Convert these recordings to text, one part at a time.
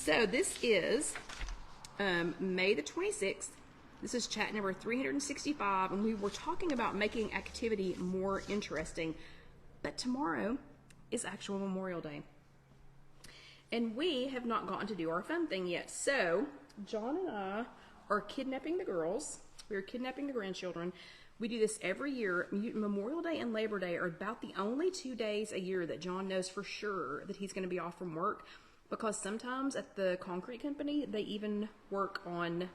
So this is May the 26th. This is chat number 365, and we were talking about making activity more interesting. But tomorrow is actual Memorial Day. And we have not gotten to do our fun thing yet. So John and I are kidnapping the girls. We are kidnapping the grandchildren. We do this every year. Memorial Day and Labor Day are about the only 2 days a year that John knows for sure that he's going to be off from work, because sometimes at the concrete company, they even work on,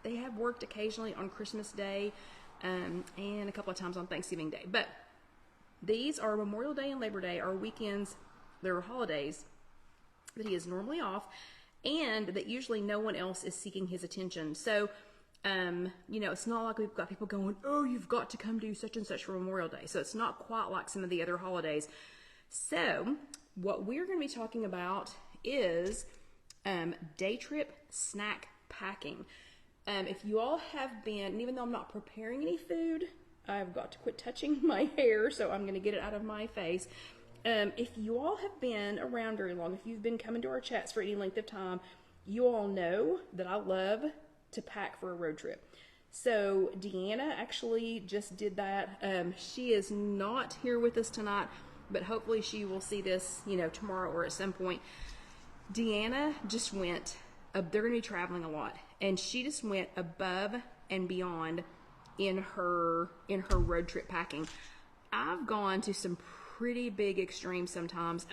they have worked occasionally on Christmas Day and a couple of times on Thanksgiving Day. But these are Memorial Day and Labor Day, are weekends, they're holidays that he is normally off, and that usually no one else is seeking his attention. So, you know, it's not like we've got people going, oh, you've got to come do such and such for Memorial Day. So it's not quite like some of the other holidays. So what we're going to be talking about is day trip snack packing. If you all have been, and even though I'm not preparing any food, I've got to quit touching my hair, so I'm going to get it out of my face. If you all have been around very long, if you've been coming to our chats for any length of time, you all know that I love to pack for a road trip. So Deanna actually just did that. She is not here with us tonight, but hopefully she will see this, you know, tomorrow or at some point. Deanna just went, they're going to be traveling a lot, and she just went above and beyond in her road trip packing. I've gone to some pretty big extremes sometimes.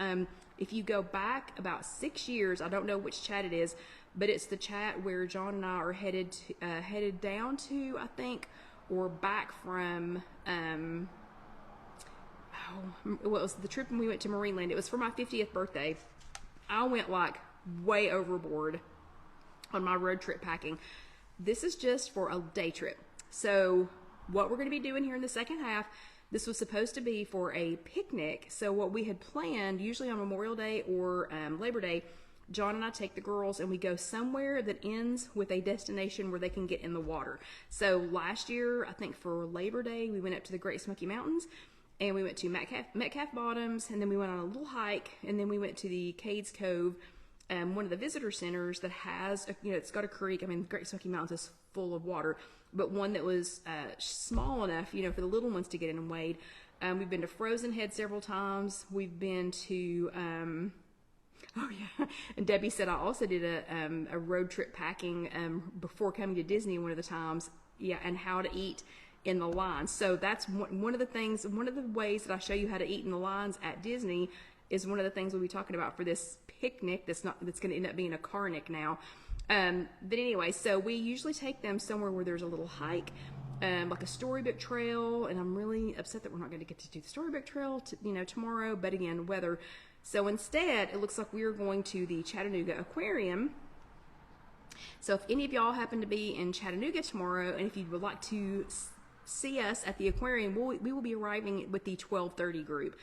If you go back about 6 years, I don't know which chat it is, but it's the chat where John and I are headed down to, I think, or back from, it was the trip when we went to Marineland. It was for my 50th birthday. I went like way overboard on my road trip packing. This is just for a day trip. So what we're going to be doing here in the second half, this was supposed to be for a picnic. So what we had planned, usually on Memorial Day or Labor Day, John and I take the girls and we go somewhere that ends with a destination where they can get in the water. So last year, I think for Labor Day, we went up to the Great Smoky Mountains, and we went to Metcalf Bottoms, and then we went on a little hike, and then we went to the Cades Cove, one of the visitor centers that has, you know, it's got a creek. I mean, the Great Smoky Mountains is full of water, but one that was small enough, you know, for the little ones to get in and wade. We've been to Frozen Head several times. We've been to, oh yeah, and Debbie said I also did a road trip packing before coming to Disney one of the times, yeah, and how to eat in the lines. So that's one of the things, one of the ways that I show you how to eat in the lines at Disney is one of the things we'll be talking about for this picnic that's going to end up being a carnic now. But anyway, so we usually take them somewhere where there's a little hike, like a storybook trail, and I'm really upset that we're not going to get to do the storybook trail tomorrow, but again, weather. So instead, it looks like we're going to the Chattanooga Aquarium. So if any of y'all happen to be in Chattanooga tomorrow, and if you would like to see us at the aquarium, we will be arriving with the 12:30 group.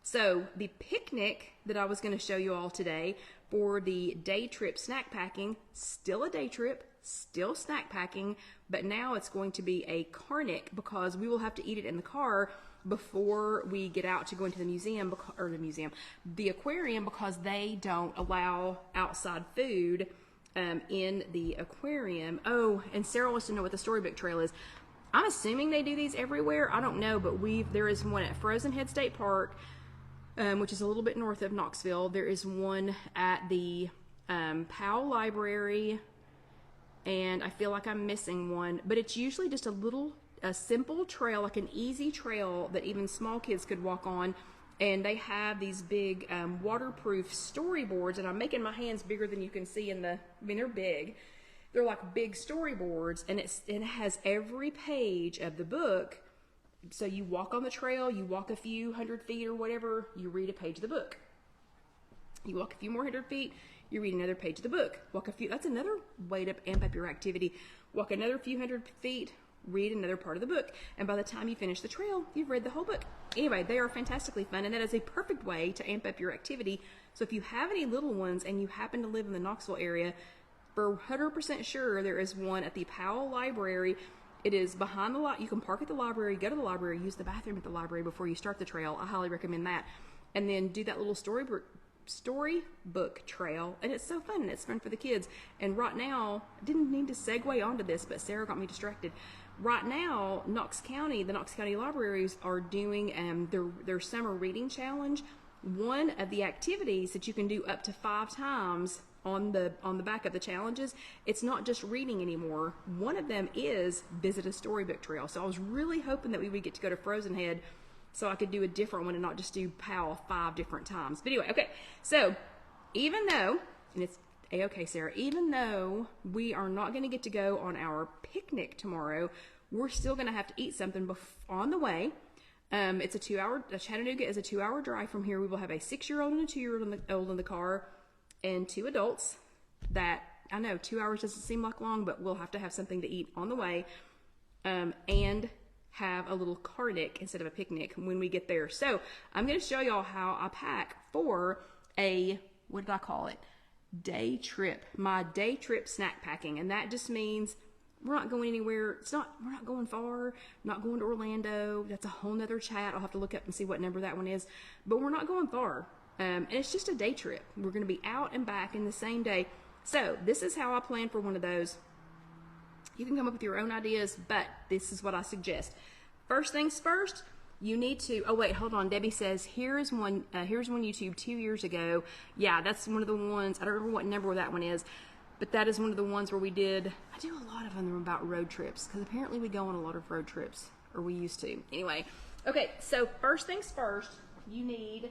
So the picnic that I was going to show you all today for the day trip snack packing, still a day trip, still snack packing, but now it's going to be a carnic because we will have to eat it in the car before we get out to go into the museum, the aquarium, because they don't allow outside food in the aquarium. Oh, and Sarah wants to know what the storybook trail is. I'm assuming they do these everywhere. I don't know, but there is one at Frozen Head State Park, which is a little bit north of Knoxville. There is one at the Powell Library, and I feel like I'm missing one, but it's usually just a simple trail, like an easy trail that even small kids could walk on, and they have these big waterproof storyboards, and I'm making my hands bigger than you can see they're big. They're like big storyboards, and it has every page of the book. So you walk on the trail, you walk a few 100 feet or whatever, you read a page of the book. You walk a few more 100 feet, you read another page of the book. That's another way to amp up your activity. Walk another few 100 feet, read another part of the book, and by the time you finish the trail, you've read the whole book. Anyway, they are fantastically fun, and that is a perfect way to amp up your activity. So if you have any little ones and you happen to live in the Knoxville area, for 100% sure there is one at the Powell Library. It is behind the lot. You can park at the library, go to the library, use the bathroom at the library before you start the trail. I highly recommend that. And then do that little storybook storybook trail, and it's so fun, and it's fun for the kids. And right now, I didn't need to segue onto this, but Sarah got me distracted. Right now, the Knox County Libraries are doing their summer reading challenge. One of the activities that you can do up to 5 times on the back of the challenges, it's not just reading anymore. One of them is visit a storybook trail. So I was really hoping that we would get to go to Frozen Head so I could do a different one and not just do PAL 5 different times. But anyway, okay. So even though, and it's A-okay, Sarah, even though we are not going to get to go on our picnic tomorrow, we're still going to have to eat something on the way. It's a 2-hour, Chattanooga is a 2-hour drive from here. We will have a 6-year-old and a 2-year-old in the car, and 2 adults. That, I know 2 hours doesn't seem like long, but we'll have to have something to eat on the way, and have a little carnic instead of a picnic when we get there. So I'm going to show y'all how I pack for a, what did I call it? Day trip. My day trip snack packing. And that just means we're not going anywhere. We're not going far. Not going to Orlando. That's a whole nother chat. I'll have to look up and see what number that one is. But we're not going far. And it's just a day trip. We're going to be out and back in the same day. So this is how I plan for one of those. You can come up with your own ideas, but this is what I suggest. First things first, you need to, oh wait, hold on. Debbie says, here's one YouTube 2 years ago. Yeah, that's one of the ones, I don't remember what number that one is, but that is one of the ones where I do a lot of them about road trips, because apparently we go on a lot of road trips, or we used to. Anyway, okay, so first things first, you need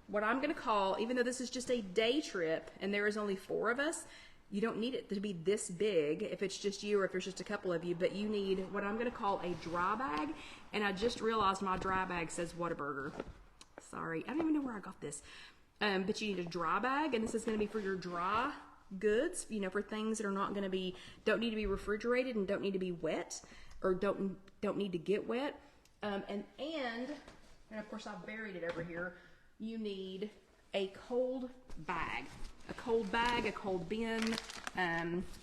what I'm going to call, even though this is just a day trip and there is only 4 of us, you don't need it to be this big if it's just you or if there's just a couple of you, but you need what I'm going to call a dry bag. And I just realized my dry bag says Whataburger. Sorry, I don't even know where I got this. But you need a dry bag, and this is going to be for your dry goods, you know, for things that are not going to don't need to be refrigerated and don't need to be wet, or don't need to get wet. And of course I've buried it over here. You need a cold bag. A cold bag, a cold bin.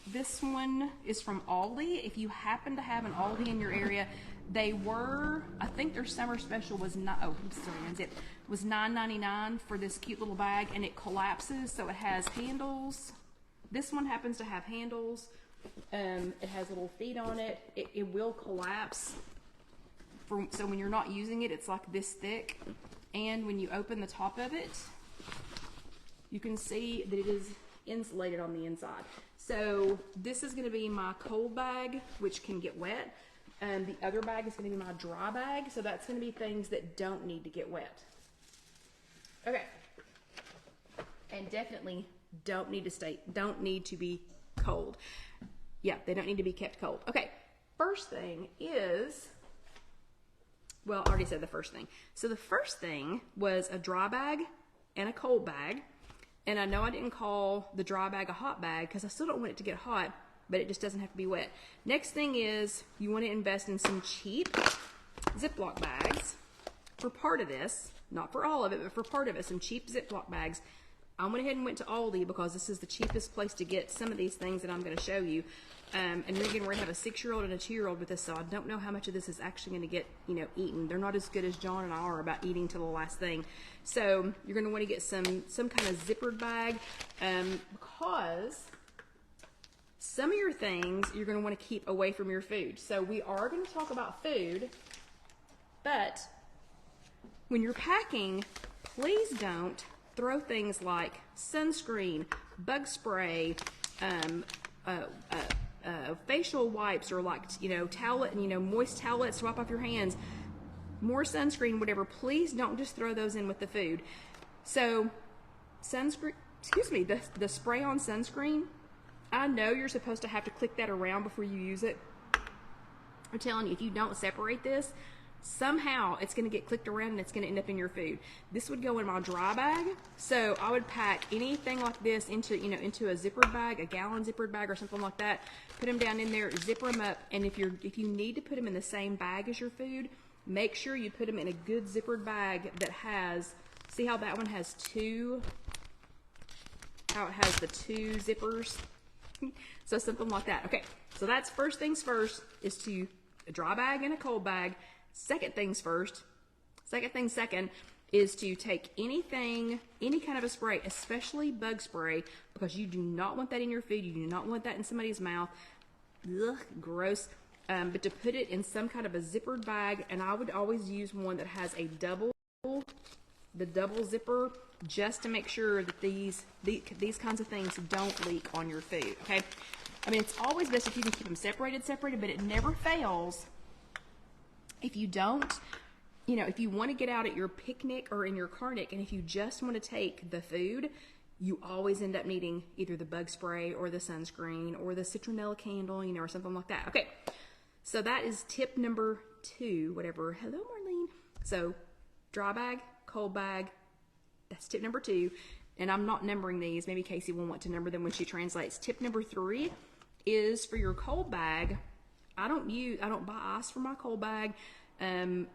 This one is from Aldi. If you happen to have an Aldi in your area, I think their summer special was was $9.99 for this cute little bag, and it collapses, so it has handles. This one happens to have handles. It has little feet on it. It will collapse. So when you're not using it, it's like this thick. And when you open the top of it, you can see that it is insulated on the inside. So this is going to be my cold bag, which can get wet. And the other bag is going to be my dry bag. So that's going to be things that don't need to get wet. Okay. And definitely don't need to be cold. Yeah, they don't need to be kept cold. Okay. First thing is, well, I already said the first thing. So the first thing was a dry bag and a cold bag. And I know I didn't call the dry bag a hot bag because I still don't want it to get hot, but it just doesn't have to be wet. Next thing is you want to invest in some cheap Ziploc bags for part of this. Not for all of it, but for part of it, some cheap Ziploc bags. I went ahead and went to Aldi because this is the cheapest place to get some of these things that I'm going to show you. And again, we're going to have a 6-year-old and a 2-year-old with us, so I don't know how much of this is actually going to get, eaten. They're not as good as John and I are about eating to the last thing. So you're going to want to get some kind of zippered bag, because some of your things you're going to want to keep away from your food. So we are going to talk about food, but when you're packing, please don't throw things like sunscreen, bug spray, facial wipes, or moist towelettes to wipe off your hands, more sunscreen, whatever. Please don't just throw those in with the food. So the spray on sunscreen, I know you're supposed to have to click that around before you use it. I'm telling you, if you don't separate this, somehow it's going to get clicked around and it's going to end up in your food. This would go in my dry bag. So I would pack anything like this into a zippered bag, a gallon zippered bag or something like that. Put them down in there, zipper them up, and if you need to put them in the same bag as your food, make sure you put them in a good zippered bag that has, see how that one has the 2 zippers? So something like that. Okay, so that's first things first, is to a dry bag and a cold bag. Second things second is to take anything, any kind of a spray, especially bug spray, because you do not want that in your food. You do not want that in somebody's mouth. Ugh, gross. But to put it in some kind of a zippered bag, and I would always use one that has a double zipper, just to make sure that these kinds of things don't leak on your food, okay? I mean, it's always best if you can keep them separated, but it never fails if you don't, you know, if you want to get out at your picnic or in your carnic, and if you just want to take the food, you always end up needing either the bug spray or the sunscreen or the citronella candle, you know, or something like that. Okay, so that is tip number 2, whatever. Hello, Marlene. So dry bag, cold bag, that's tip number 2. And I'm not numbering these. Maybe Casey will want to number them when she translates. Tip number 3 is for your cold bag. I don't buy ice for my cold bag.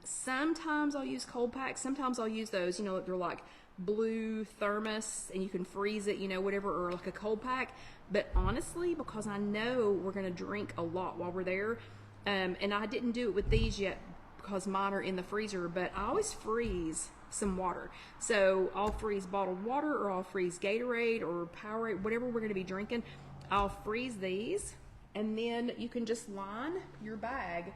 Sometimes I'll use cold packs. Sometimes I'll use those, you know, they're like blue thermos and you can freeze it, you know, whatever, or like a cold pack. But honestly, because I know we're going to drink a lot while we're there, and I didn't do it with these yet because mine are in the freezer, but I always freeze some water. So I'll freeze bottled water, or I'll freeze Gatorade or Powerade, whatever we're going to be drinking. I'll freeze these, and then you can just line your bag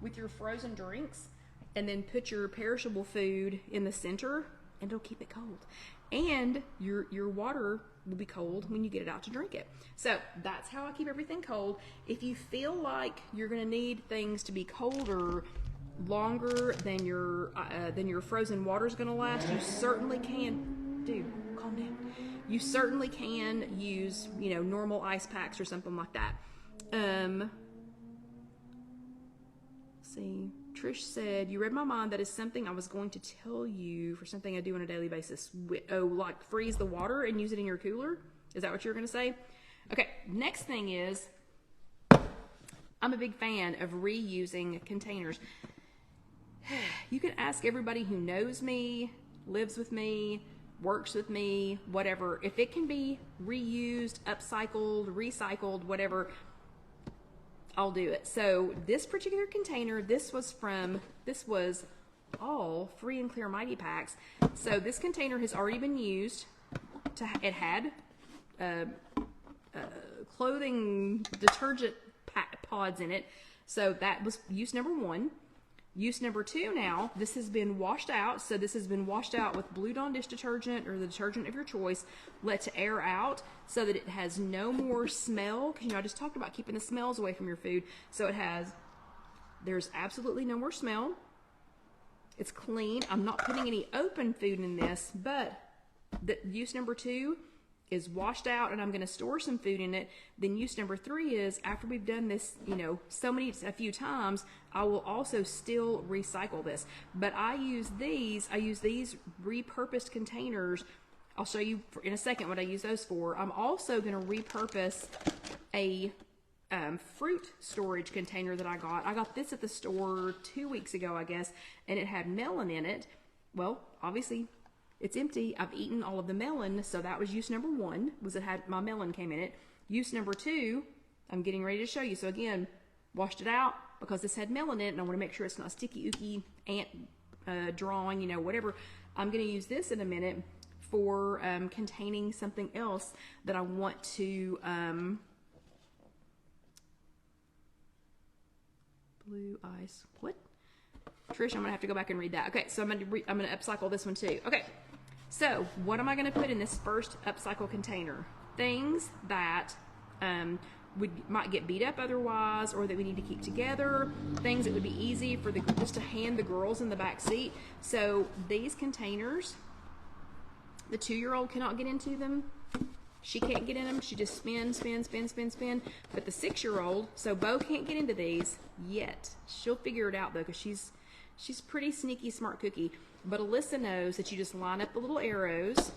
with your frozen drinks, and then put your perishable food in the center, and it'll keep it cold. And your water will be cold when you get it out to drink it. So that's how I keep everything cold. If you feel like you're going to need things to be colder longer than your frozen water is going to last, you certainly can. Dude, calm down. You certainly can use, you know, normal ice packs or something like that. See, Trish said, you read my mind. That is something I was going to tell you for something I do on a daily basis. Oh, like freeze the water and use it in your cooler? Is that what you're going to say? Okay, next thing is, I'm a big fan of reusing containers. You can ask everybody who knows me, lives with me, works with me, whatever. If it can be reused, upcycled, recycled, whatever, I'll do it. So this particular container, this was all Free and Clear Mighty Packs. So this container has already been used. It had clothing detergent pods in it. So that was use number 1. Use number 2 now, this has been washed out. So this has been washed out with Blue Dawn dish detergent or the detergent of your choice, let to air out so that it has no more smell. You know, I just talked about keeping the smells away from your food. So there's absolutely no more smell. It's clean. I'm not putting any open food in this, but the use number 2 is washed out, and I'm going to store some food in it. Then use number 3 is, after we've done this, you know, a few times, I will also still recycle this. But I use these repurposed containers. I'll show you in a second what I use those for. I'm also going to repurpose a fruit storage container that I got. I got this at the store 2 weeks ago, I guess, and it had melon in it. Well, obviously, it's empty. I've eaten all of the melon, so that was use number 1, was it had my melon came in it. Use number 2, I'm getting ready to show you. So again, washed it out because this had melon in it, and I want to make sure it's not sticky, ooky, ant drawing, you know, whatever. I'm going to use this in a minute for containing something else that I want to blue ice. What? Trish, I'm gonna have to go back and read that. Okay, so I'm gonna upcycle this one too. Okay, so what am I gonna put in this first upcycle container? Things that might get beat up otherwise, or that we need to keep together. Things that would be easy for just to hand the girls in the back seat. So these containers, the 2-year-old cannot get into them. She can't get in them. She just spins. But the 6-year-old, so Bo can't get into these yet. She'll figure it out though, because she's pretty sneaky, smart cookie. But Alyssa knows that you just line up the little arrows.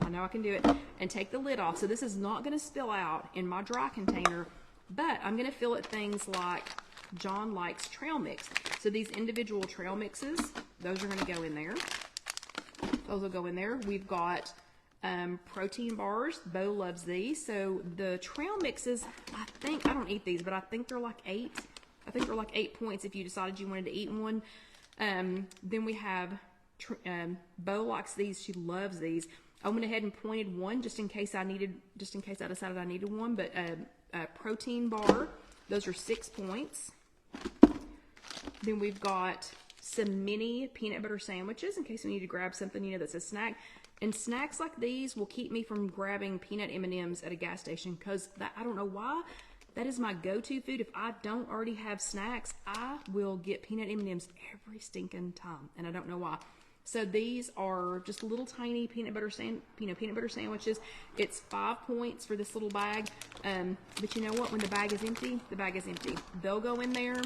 I know I can do it. And take the lid off. So this is not going to spill out in my dry container, but I'm going to fill it things like John likes trail mix. So these individual trail mixes, those are going to go in there. Those will go in there. We've got protein bars. Bo loves these. So the trail mixes, I don't eat these, but I think they're like 8. I think they're like 8 points if you decided you wanted to eat one. Then we have, Bo likes these. She loves these. I went ahead and pointed one just in case I decided I needed one. But a protein bar. Those are 6 points. Then we've got some mini peanut butter sandwiches in case we need to grab something, you know, that's a snack. And snacks like these will keep me from grabbing peanut M&Ms at a gas station because I don't know why. That is my go-to food. If I don't already have snacks, I will get peanut M&Ms every stinking time, and I don't know why. So these are just little tiny peanut butter sandwiches. It's 5 points for this little bag. But you know what? When the bag is empty, the bag is empty. They'll go in there.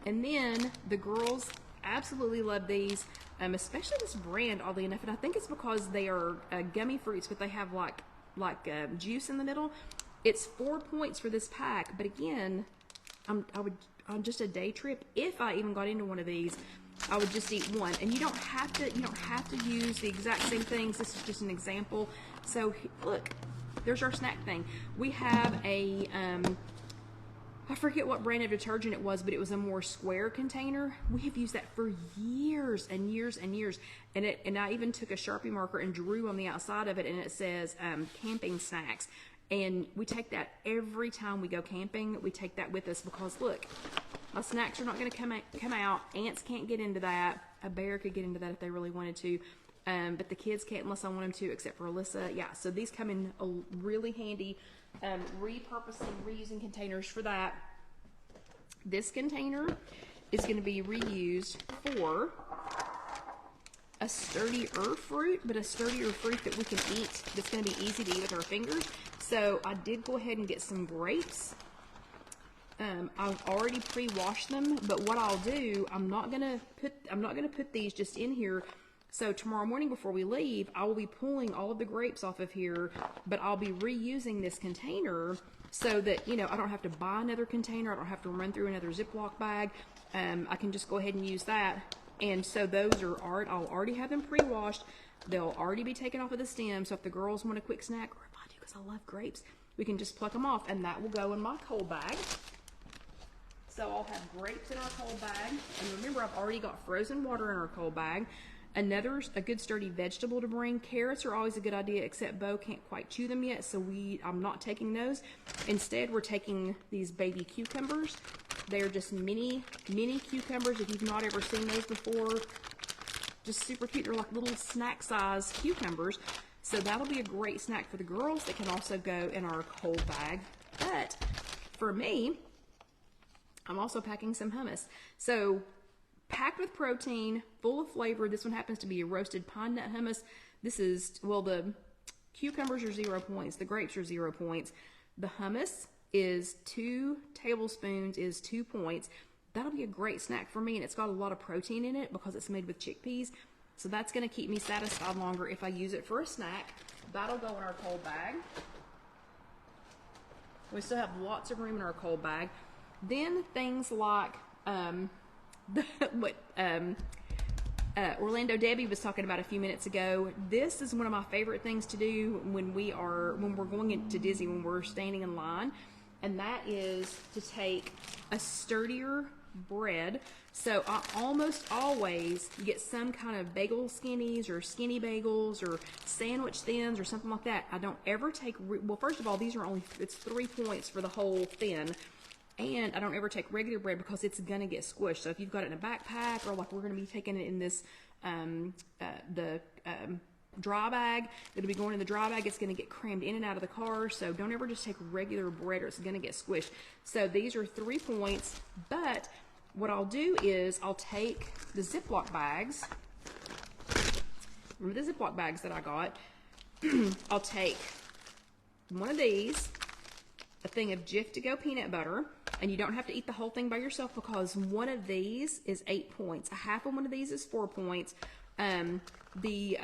And then the girls absolutely love these, especially this brand, oddly enough. And I think it's because they are gummy fruits, but they have like juice in the middle. It's 4 points for this pack, but again, on just a day trip, if I even got into one of these, I would just eat one. And you don't have to use the exact same things. This is just an example. So look, there's our snack thing. We have a I forget what brand of detergent it was, but it was a more square container. We have used that for years and years and years. And I even took a Sharpie marker and drew on the outside of it, and it says camping snacks. And we take that every time we go camping. We take that with us because, look, my snacks are not going to come out. Ants can't get into that. A bear could get into that if they really wanted to. But the kids can't unless I want them to, except for Alyssa. Yeah, so these come in a really handy reusing containers for that. This container is going to be reused for a sturdier fruit, but a sturdier fruit that we can eat, that's going to be easy to eat with our fingers. So I did go ahead and get some grapes. I've already pre-washed them, but what I'll do, I'm not gonna put these just in here. So tomorrow morning before we leave, I will be pulling all of the grapes off of here, but I'll be reusing this container so that, you know, I don't have to buy another container. I don't have to run through another Ziploc bag. I can just go ahead and use that. And so those are I'll already have them pre-washed. They'll already be taken off of the stem. So if the girls want a quick snack, or if I do because I love grapes, we can just pluck them off, and that will go in my cold bag. So I'll have grapes in our cold bag. And remember, I've already got frozen water in our cold bag. A good sturdy vegetable to bring. Carrots are always a good idea, except Bo can't quite chew them yet, so I'm not taking those. Instead, we're taking these baby cucumbers. They're just mini cucumbers. If you've not ever seen those before, just super cute. They're like little snack size cucumbers. So that'll be a great snack for the girls. That can also go in our cold bag. But for me, I'm also packing some hummus. So packed with protein, full of flavor. This one happens to be a roasted pine nut hummus. This is, well, the cucumbers are 0 points. The grapes are 0 points. The hummus is 2 tablespoons is 2 points. That'll be a great snack for me, and it's got a lot of protein in it because it's made with chickpeas. So that's going to keep me satisfied longer if I use it for a snack. That'll go in our cold bag. We still have lots of room in our cold bag. Then things like Orlando Debbie was talking about a few minutes ago. This is one of my favorite things to do when we're going into Disney, when we're standing in line, and that is to take a sturdier bread. So I almost always get some kind of bagel skinnies or skinny bagels or sandwich thins or something like that. I don't ever take, well, first of all, it's 3 points for the whole thin. And I don't ever take regular bread because it's going to get squished. So if you've got it in a backpack, or like we're going to be taking it in this, dry bag, it'll be going in the dry bag. It's going to get crammed in and out of the car. So don't ever just take regular bread or it's going to get squished. So these are 3 points. But what I'll do is I'll take the Ziploc bags. Remember the Ziploc bags that I got? I'll take one of these, a thing of Jif to go peanut butter, and you don't have to eat the whole thing by yourself because one of these is 8 points. A half of one of these is 4 points. Let's see,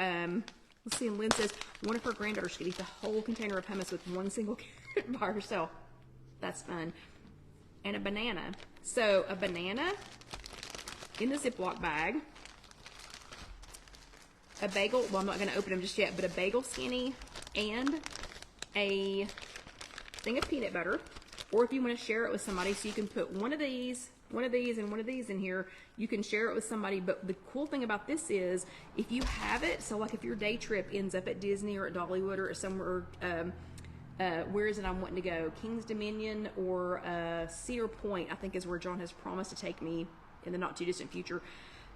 and Lynn says one of her granddaughters could eat the whole container of hummus with one single carrot by herself. That's fun. And a banana. So a banana in the Ziploc bag. A bagel, well, I'm not going to open them just yet, but a bagel skinny and a thing of peanut butter. Or if you want to share it with somebody, so you can put one of these one of these and one of these in here, you can share it with somebody. But the cool thing about this is if you have it, so like if your day trip ends up at Disney or at Dollywood or somewhere, where is it I'm wanting to go? King's Dominion or Cedar Point, I think is where John has promised to take me in the not too distant future.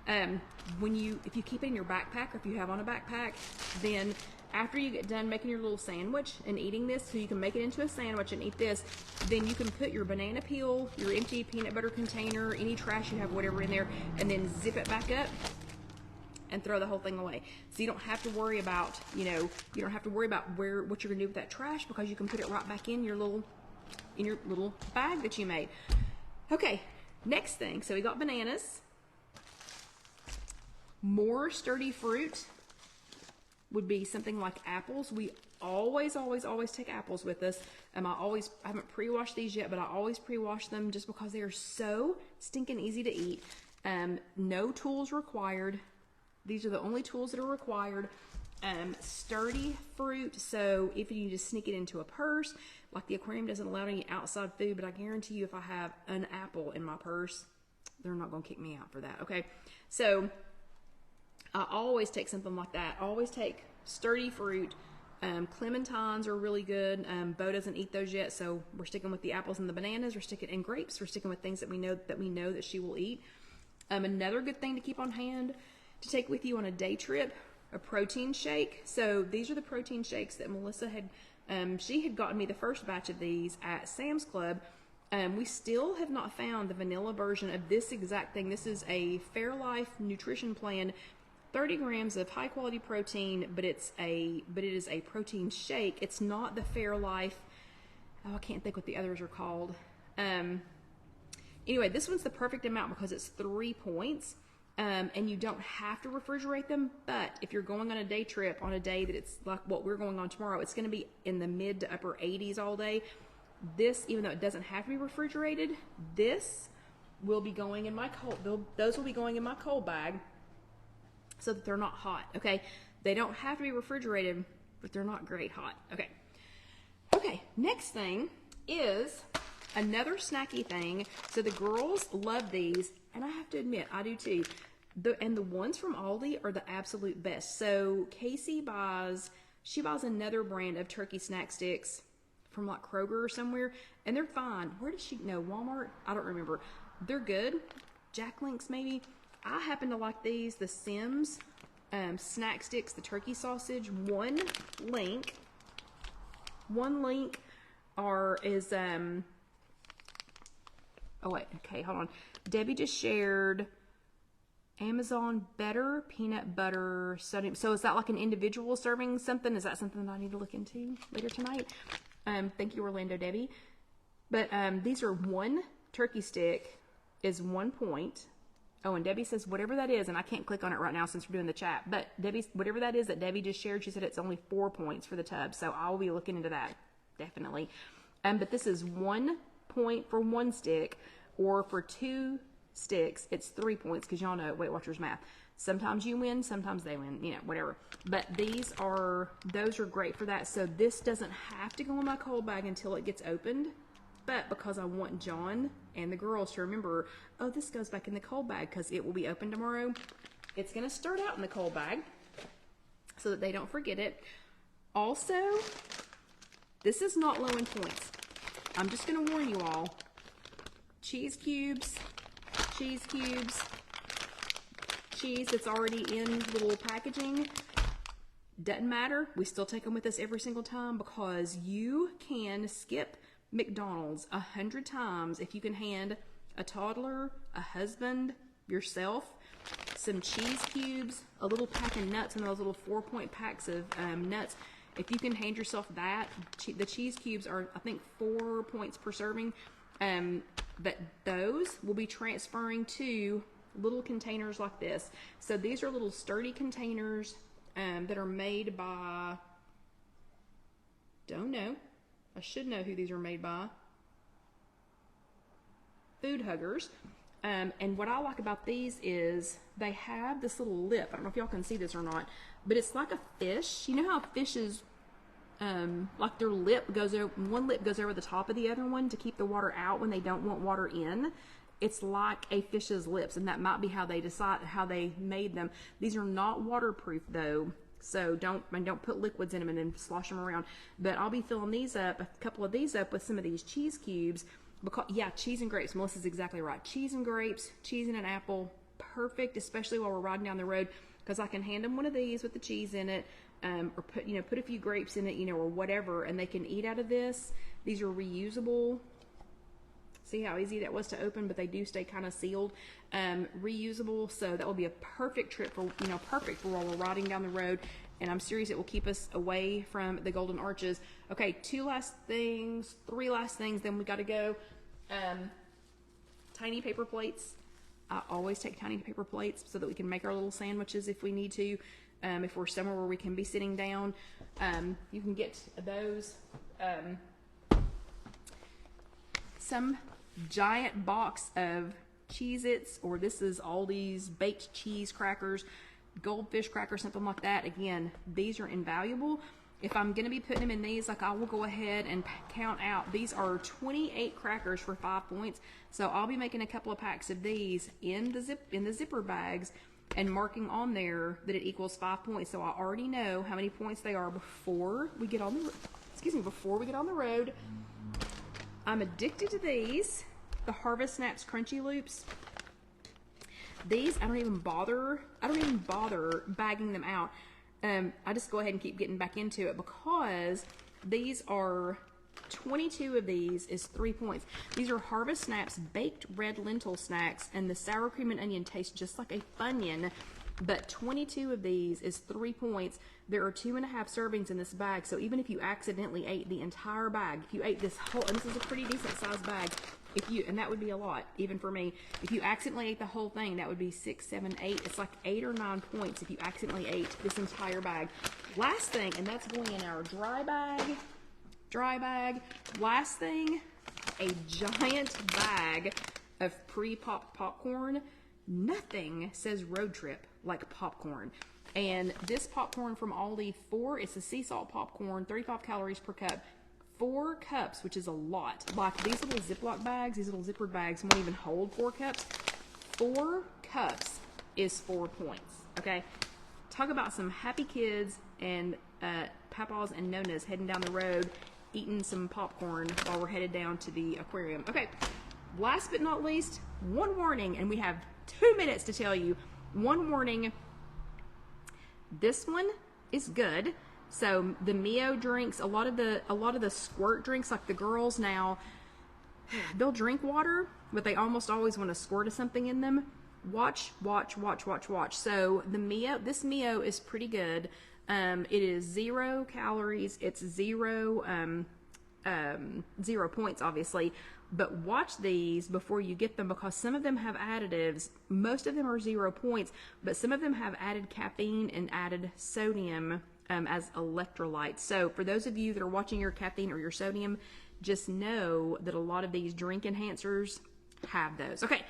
If you keep it in your backpack, or if you have on a backpack, then after you get done making your little sandwich and eating this, so you can make it into a sandwich and eat this, then you can put your banana peel, your empty peanut butter container, any trash you have, whatever in there, and then zip it back up and throw the whole thing away. So you don't have to worry about, what you're gonna do with that trash, because you can put it right back in your little bag that you made. Okay, next thing. So we got bananas. More sturdy fruit would be something like apples. We always take apples with us. I haven't pre-washed these yet, but I always pre-wash them just because they are so stinking easy to eat. No tools required. These are the only tools that are required. Sturdy fruit, so if you just sneak it into a purse, like the aquarium doesn't allow any outside food, but I guarantee you if I have an apple in my purse, they're not gonna kick me out for that, okay? So I always take something like that. I always take sturdy fruit. Clementines are really good. Bo doesn't eat those yet, so we're sticking with the apples and the bananas. We're sticking in grapes. We're sticking with things that we know that she will eat. Another good thing to keep on hand to take with you on a day trip, a protein shake. So these are the protein shakes that Melissa had. She had gotten me the first batch of these at Sam's Club. We still have not found the vanilla version of this exact thing. This is a Fairlife nutrition plan. 30 grams of high quality protein, but it is a protein shake. It's not the Fairlife. Oh, I can't think what the others are called. Anyway, this one's the perfect amount because it's 3 points, and you don't have to refrigerate them. But if you're going on a day trip on a day that it's like what we're going on tomorrow, it's going to be in the mid to upper 80s all day. This, even though it doesn't have to be refrigerated, this will be going in my cold. Those will be going in my cold bag, so that they're not hot, okay? They don't have to be refrigerated, but they're not great hot, okay? Okay, next thing is another snacky thing. So the girls love these, and I have to admit, I do too. And the ones from Aldi are the absolute best. So Casey buys another brand of turkey snack sticks from like Kroger or somewhere, and they're fine. Where did she, no, Walmart? I don't remember. They're good. Jack Links maybe. I happen to like these, the Sims snack sticks, the turkey sausage. One link is oh wait, okay, hold on. Debbie just shared Amazon better peanut butter sodium. So is that like an individual serving something? Is that something that I need to look into later tonight? Thank you, Orlando Debbie. But these are one turkey stick is 1 point. Oh, and Debbie says whatever that is, and I can't click on it right now since we're doing the chat, but Debbie, whatever that is that Debbie just shared, she said it's only 4 points for the tub, so I'll be looking into that, definitely. But this is 1 point for one stick, or for 2 sticks, it's 3 points, because y'all know Weight Watchers math. Sometimes you win, sometimes they win, whatever. But those are great for that, so this doesn't have to go in my cold bag until it gets opened. But because I want John and the girls to remember, oh, this goes back in the cold bag because it will be open tomorrow, it's going to start out in the cold bag so that they don't forget it. Also, this is not low in points. I'm just going to warn you all. Cheese cubes, cheese that's already in little packaging, doesn't matter. We still take them with us every single time because you can skip McDonald's 100 times if you can hand a toddler, a husband, yourself, some cheese cubes, a little pack of nuts, and those little 4-point packs of nuts. If you can hand yourself that, the cheese cubes are, I think, 4 points per serving. But those will be transferring to little containers like this. So these are little sturdy containers that are made by, don't know. I should know who these are made by. Food Huggers. And what I like about these is they have this little lip. I don't know if y'all can see this or not, but it's like a fish. You know how fishes, like their lip goes over, one lip goes over the top of the other one to keep the water out when they don't want water in. it's like a fish's lips, and that might be how they made them. These are not waterproof though, so don't put liquids in them and then slosh them around. But I'll be filling these up, a couple of these up with some of these cheese cubes, because yeah, cheese and grapes. Melissa's exactly right. Cheese and grapes, cheese and an apple, perfect, especially while we're riding down the road, because I can hand them one of these with the cheese in it, or put a few grapes in it, or whatever, and they can eat out of this. These are reusable. See how easy that was to open, but they do stay kind of sealed. Reusable, so that will be a perfect trip for, perfect for while we're riding down the road. And I'm serious, it will keep us away from the Golden Arches. Okay, 3 last things, then we got to go. Tiny paper plates. I always take tiny paper plates so that we can make our little sandwiches if we need to. If we're somewhere where we can be sitting down, you can get those. Some giant box of Cheez-Its, or this is Aldi's baked cheese crackers, goldfish crackers, something like that. Again, these are invaluable. If I'm going to be putting them in these, like, I will go ahead and count out. These are 28 crackers for 5 points. So I'll be making a couple of packs of these in the zipper bags and marking on there that it equals 5 points. So I already know how many points they are before we get on the road. I'm addicted to these, the Harvest Snaps Crunchy Loops. These, I don't even bother bagging them out. I just go ahead and keep getting back into it, because these are 22 of these is 3 points. These are Harvest Snaps baked red lentil snacks, and the sour cream and onion tastes just like a Funyun, but 22 of these is 3 points. There are 2.5 servings in this bag, so even if you accidentally ate the entire bag, if you ate this whole, and this is a pretty decent sized bag, and that would be a lot, even for me, if you accidentally ate the whole thing, that would be 6, 7, 8, it's like 8 or 9 points if you accidentally ate this entire bag. Last thing, and that's going in our dry bag, last thing, a giant bag of pre-popped popcorn. Nothing says road trip like popcorn. And this popcorn from Aldi, it's a sea salt popcorn, 35 calories per cup, 4 cups, which is a lot. Like these little Ziploc bags, these little zippered bags won't even hold 4 cups. 4 cups is 4 points, okay? Talk about some happy kids and papas and nonas heading down the road, eating some popcorn while we're headed down to the aquarium. Okay, last but not least, one warning, and we have 2 minutes to tell you. One warning. This one is good. So the Mio drinks, a lot of the squirt drinks, like the girls now, they'll drink water, but they almost always want to squirt something in them. Watch. So this Mio is pretty good. It is 0 calories. It's 0 points, obviously. But watch these before you get them, because some of them have additives. Most of them are 0 points, but some of them have added caffeine and added sodium as electrolytes. So for those of you that are watching your caffeine or your sodium, just know that a lot of these drink enhancers have those. Okay,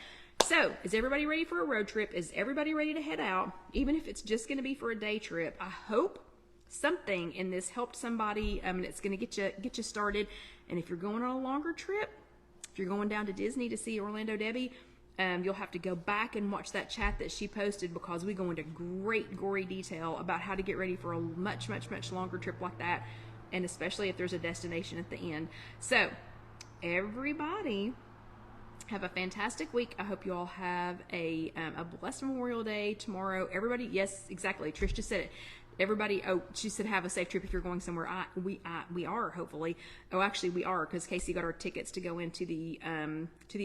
so is everybody ready for a road trip? Is everybody ready to head out? Even if it's just going to be for a day trip, I hope something in this helped somebody, and it's going to get you started. And if you're going on a longer trip, if you're going down to Disney to see Orlando Debbie, you'll have to go back and watch that chat that she posted, because we go into great gory detail about how to get ready for a much longer trip like that, and especially if there's a destination at the end. So everybody have a fantastic week. I hope you all have a blessed Memorial Day tomorrow. Everybody, yes, exactly. Trish just said it. Everybody, she said have a safe trip if you're going somewhere. We are, hopefully. Oh, actually we are, because Casey got our tickets to go into the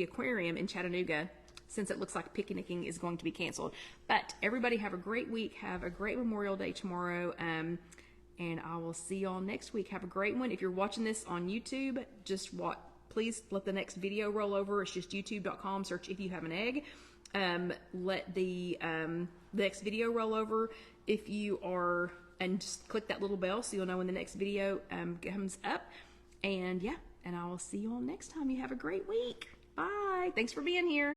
aquarium in Chattanooga, since it looks like picnicking is going to be canceled. But everybody have a great week. Have a great Memorial Day tomorrow. And I will see y'all next week. Have a great one. If you're watching this on YouTube, please let the next video roll over. It's just youtube.com, search If You Have an Egg. Let the next video roll over if you are, and just click that little bell so you'll know when the next video comes up. And yeah, and I will see you all next time. You have a great week. Bye. Thanks for being here.